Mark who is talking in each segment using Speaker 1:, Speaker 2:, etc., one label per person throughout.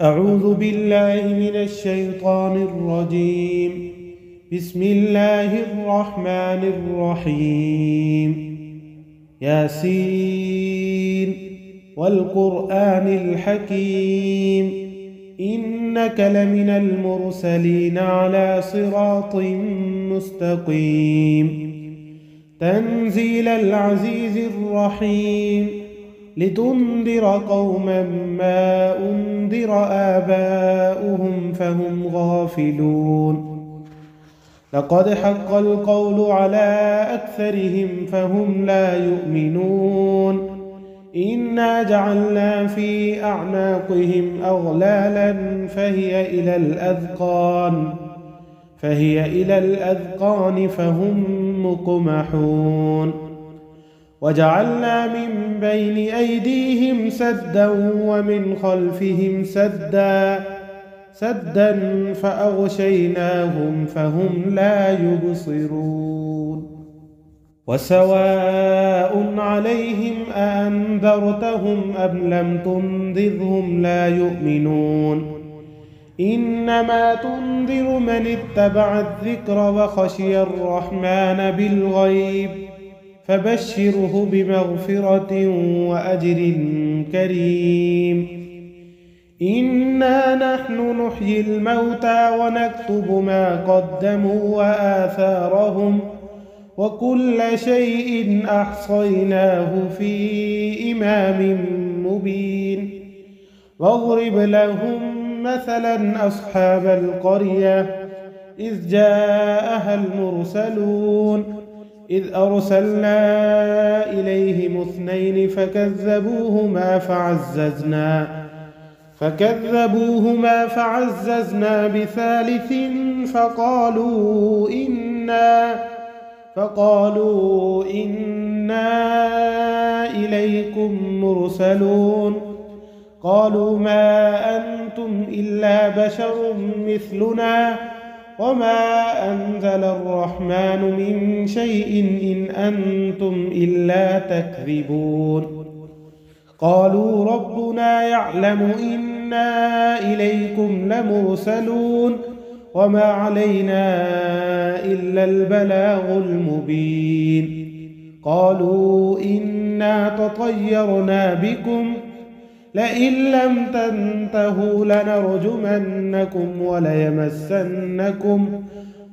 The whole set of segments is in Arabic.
Speaker 1: أعوذ بالله من الشيطان الرجيم. بسم الله الرحمن الرحيم. ياسين والقرآن الحكيم إنك لمن المرسلين على صراط مستقيم. تنزيل العزيز الرحيم لتنذر قوما ما أنذر آباؤهم فهم غافلون. لقد حق القول على أكثرهم فهم لا يؤمنون. إنا جعلنا في أعناقهم أغلالا فهي إلى الأذقان فهم مقمحون. وجعلنا من بين أيديهم سدا ومن خلفهم سدا فأغشيناهم فهم لا يبصرون. وسواء عليهم أأنذرتهم أم لم تنذرهم لا يؤمنون. إنما تنذر من اتبع الذكر وخشي الرحمن بالغيب فبشره بمغفرة وأجر كريم. إنا نحن نحيي الموتى ونكتب ما قدموا وآثارهم وكل شيء أحصيناه في إمام مبين. واضرب لهم مثلا أصحاب القرية إذ جاءها المرسلون إذ أرسلنا إليهم 2 فكذبوهما فعززنا بثالث فقالوا إنا إليكم مرسلون. قالوا ما أنتم إلا بشر مثلنا وما أنزل الرحمن من شيء إن أنتم إلا تكذبون. قالوا ربنا يعلم إنا إليكم لمرسلون وما علينا إلا البلاغ المبين. قالوا إنا تطيرنا بكم لئن لم تنتهوا لنرجمنكم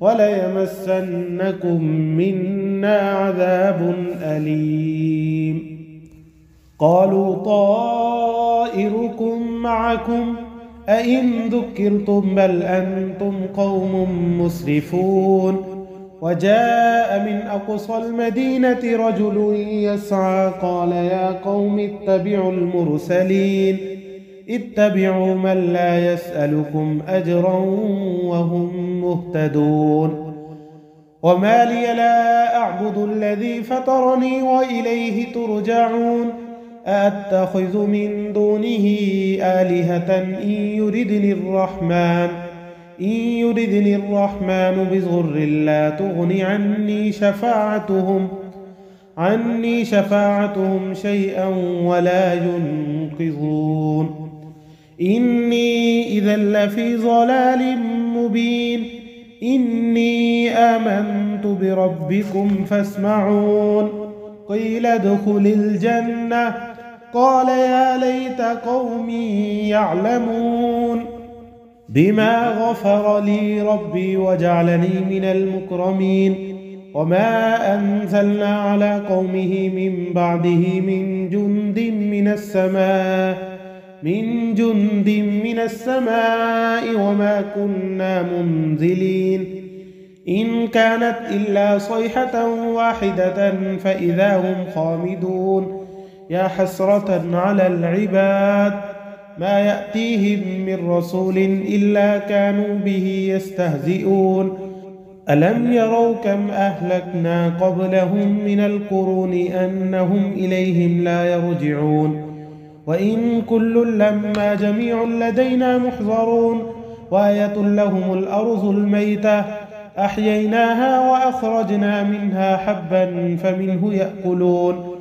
Speaker 1: وليمسنكم منا عذاب أليم. قالوا طائركم معكم أئن ذكرتم بل أنتم قوم مسرفون. وجاء من أقصى المدينة رجل يسعى قال يا قوم اتبعوا المرسلين اتبعوا من لا يسألكم أجرا وهم مهتدون. وما لي لا أعبد الذي فطرني وإليه ترجعون. أأتخذ من دونه آلهة إن يردني الرحمن بضر لا تغن عني شفاعتهم شيئا ولا ينقذون. إني إذا لفي ضلال مبين. إني آمنت بربكم فاسمعون. قيل ادخل الجنة قال يا ليت قومي يعلمون بما غفر لي ربي وجعلني من المكرمين. وما أنزلنا على قومه من بعده من جند من السماء وما كنا منزلين. إن كانت إلا صيحة واحدة فإذا هم خامدون. يا حسرة على العباد ما يأتيهم من رسول إلا كانوا به يستهزئون. ألم يروا كم أهلكنا قبلهم من القرون أنهم إليهم لا يرجعون. وإن كل لما جميع لدينا محضرون. وآية لهم الأرض الميتة أحييناها وأخرجنا منها حبا فمنه يأكلون.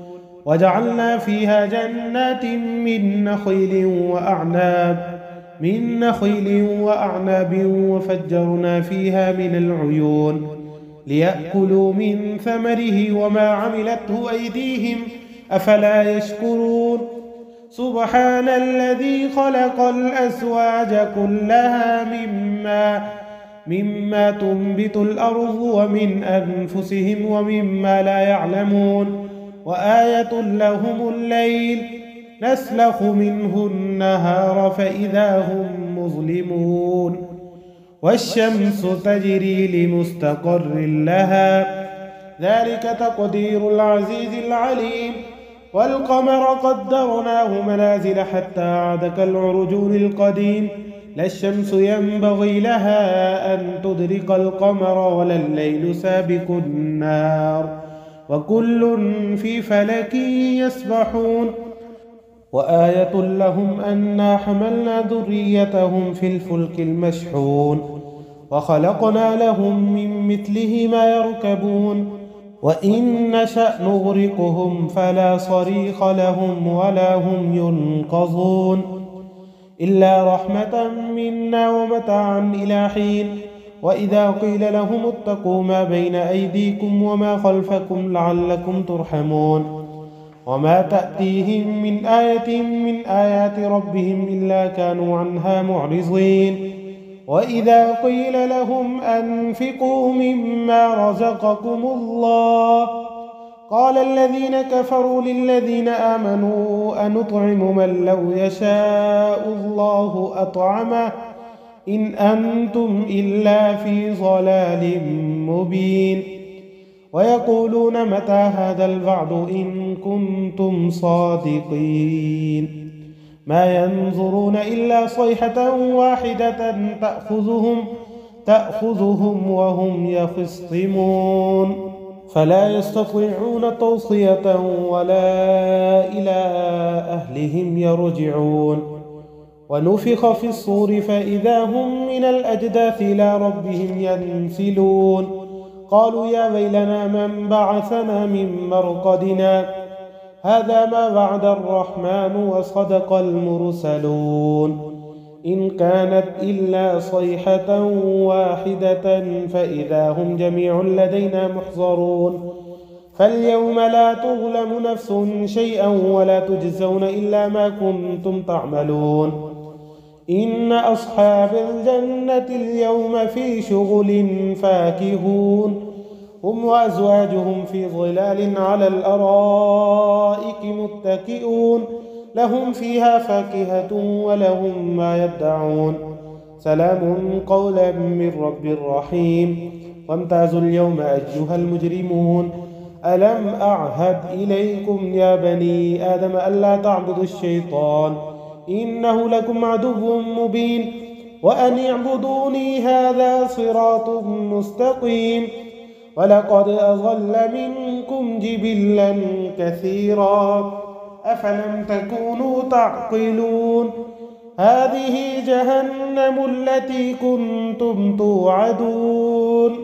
Speaker 1: وجعلنا فيها جنات من نخيل وأعناب من نخيل وأعناب وفجرنا فيها من العيون ليأكلوا من ثمره وما عملته أيديهم أفلا يشكرون سبحان الذي خلق الأزواج كلها مما تنبت الأرض ومن أنفسهم ومما لا يعلمون وآية لهم الليل نسلخ منه النهار فإذا هم مظلمون والشمس تجري لمستقر لها ذلك تقدير العزيز العليم والقمر قدرناه منازل حتى عاد كالعرجون القديم لا الشمس ينبغي لها أن تدرك القمر ولا الليل سابق النهار وكل في فلك يسبحون وآية لهم أنا حملنا ذريتهم في الفلك المشحون وخلقنا لهم من مثله ما يركبون وإن نشأ نغرقهم فلا صريخ لهم ولا هم ينقذون إلا رحمة منا ومتاعا إلى حين وإذا قيل لهم اتقوا ما بين أيديكم وما خلفكم لعلكم ترحمون وما تأتيهم من آية من آيات ربهم إلا كانوا عنها معرضين وإذا قيل لهم أنفقوا مما رزقكم الله قال الذين كفروا للذين آمنوا أنطعم من لو يشاء الله أطعمه إن أنتم إلا في ضلال مبين ويقولون متى هذا الوعد إن كنتم صادقين ما ينظرون إلا صيحة واحدة تأخذهم وهم يخصمون فلا يستطيعون توصية ولا إلى أهلهم يرجعون ونفخ في الصور فإذا هم من الأجداث إلى ربهم ينسلون قالوا يا ويلنا من بعثنا من مرقدنا هذا ما وعد الرحمن وصدق المرسلون إن كانت إلا صيحة واحدة فإذا هم جميع لدينا محضرون فاليوم لا تظلم نفس شيئا ولا تجزون إلا ما كنتم تعملون إن أصحاب الجنة اليوم في شغل فاكهون هم وأزواجهم في ظلال على الأرائك متكئون لهم فيها فاكهة ولهم ما يدعون سلام قولا من رب رحيم وامتازوا اليوم أيها المجرمون ألم أعهد إليكم يا بني آدم ألا تعبدوا الشيطان إنه لكم عدو مبين وأن اعبدوني هذا صراط مستقيم ولقد أضل منكم جبلا كثيرا أفلم تكونوا تعقلون هذه جهنم التي كنتم توعدون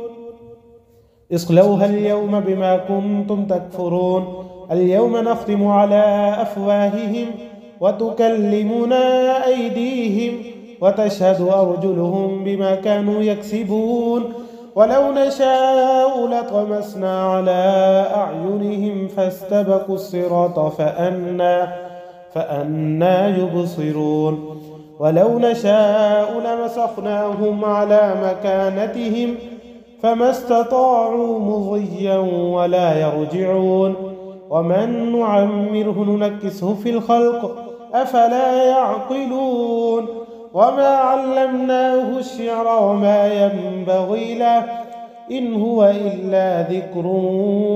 Speaker 1: اصلوها اليوم بما كنتم تكفرون اليوم نختم على أفواههم وتكلمنا أيديهم وتشهد أرجلهم بما كانوا يكسبون ولو نشاء لطمسنا على أعينهم فاستبقوا الصراط فأنا يبصرون ولو نشاء لمسخناهم على مكانتهم فما استطاعوا مضيا ولا يرجعون ومن نعمره ننكسه في الخلق أفلا يعقلون وما علمناه الشعر وما ينبغي له إن هو إلا ذكر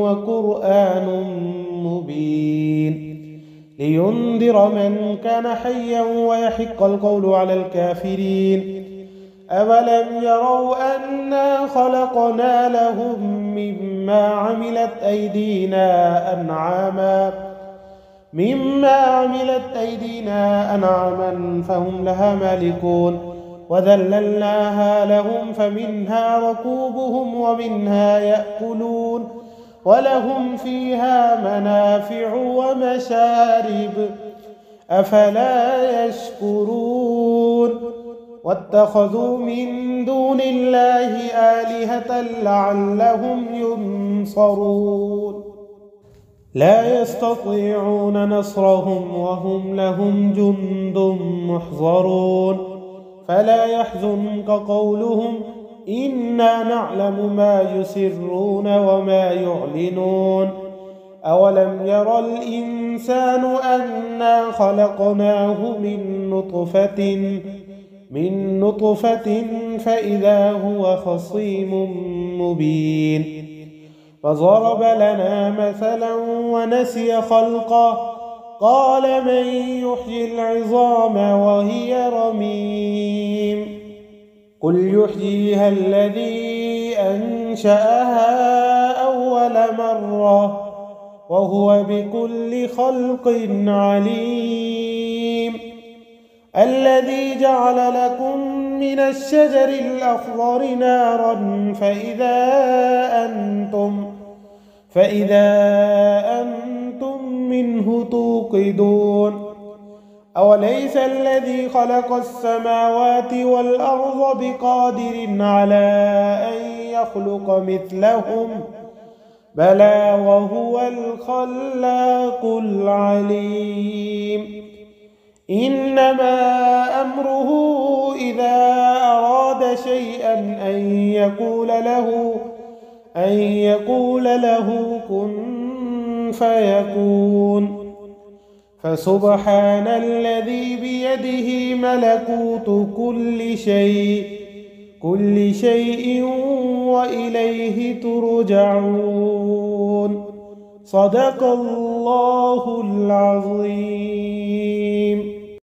Speaker 1: وقرآن مبين لينذر من كان حيا ويحق القول على الكافرين أولم يروا أنا خلقنا لهم مما عملت أيدينا أنعاما فهم لها مالكون وذللناها لهم فمنها ركوبهم ومنها يأكلون ولهم فيها منافع ومشارب أفلا يشكرون واتخذوا من دون الله آلهة لعلهم ينصرون لا يستطيعون نصرهم وهم لهم جند محضرون فلا يحزنك قولهم إنا نعلم ما يسرون وما يعلنون أولم ير الإنسان أنا خلقناه من نطفة فإذا هو خصيم مبين فضرب لنا مثلا ونسي خلقه قال من يحيي العظام وهي رميم قل يحييها الذي أنشأها أول مرة وهو بكل خلق عليم الذي جعل لكم من الشجر الأخضر نارا فإذا أنتم منه توقدون أوليس الذي خلق السماوات والأرض بقادر على أن يخلق مثلهم بلى وهو الخلاق العليم إنما أمره إذا أراد شيئا أن يقول له كن فيكون فسبحان الذي بيده ملكوت كل شيء وإليه ترجعون صدق الله العظيم.